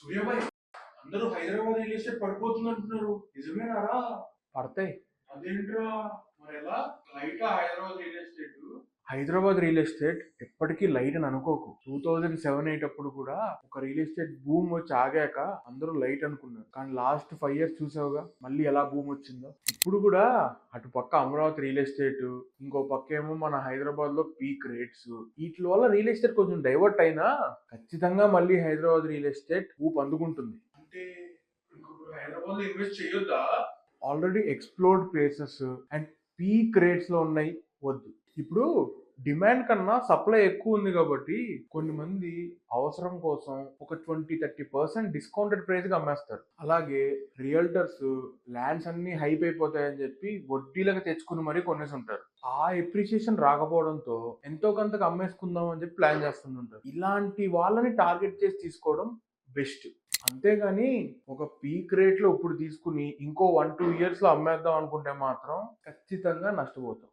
సూర్యాబాయ్, అందరూ Hyderabad real estate పడిపోతుంది అంటున్నారు, నిజమేనారా? పడతాయి. అదేంట్రా, మరి ఎలా? Light Hyderabad real estate? Hyderabad real estate ఎప్పటికీ లైట్ అని అనుకోకు. 2007-8 అప్పుడు కూడా ఒక రియల్ ఎస్టేట్ బూమ్ వచ్చి ఆగాక అందరూ లైట్ అనుకున్నారు. కానీ లాస్ట్ 5 years చూసావుగా మళ్ళీ ఎలా బూమ్ వచ్చిందో. ఇప్పుడు కూడా అటు పక్క అమరావతి రియల్ ఎస్టేట్, ఇంకో పక్క ఏమో మన హైదరాబాద్ లో పీక్ రేట్స్, వీటి వల్ల రియల్ ఎస్టేట్ కొంచెం డైవర్ట్ అయినా ఖచ్చితంగా మళ్ళీ హైదరాబాద్ రియల్ ఎస్టేట్ ఊపు అందుకుంటుంది. అంటే ఇంకొకరు హైదరాబాద్ లో ఇన్వెస్ట్ చేయొద్దా? Already explored places and peak rates లో ఉన్నాయి, వద్దు. ఇప్పుడు డిమాండ్ కన్నా సప్లై ఎక్కువ ఉంది కాబట్టి కొన్ని మంది అవసరం కోసం ఒక 20-30% డిస్కౌంటెడ్ ప్రైస్ కి అమ్మేస్తారు. అలాగే రియల్టర్స్ ల్యాండ్స్ అన్ని హైప్ అయిపోతాయని చెప్పి వడ్డీలకు తెచ్చుకుని మరీ కొనేసి ఉంటారు. ఆ ఎప్రిషియేషన్ రాకపోవడంతో ఎంతో కొంతకు అమ్మేసుకుందాం అని చెప్పి ప్లాన్ చేస్తుంటారు. ఇలాంటి వాళ్ళని టార్గెట్ చేసి తీసుకోవడం బెస్ట్. అంతేగాని ఒక పీక్ రేట్ లో ఇప్పుడు తీసుకుని ఇంకో 1-2 years లో అమ్మేద్దాం అనుకుంటే మాత్రం ఖచ్చితంగా నష్టపోతాం.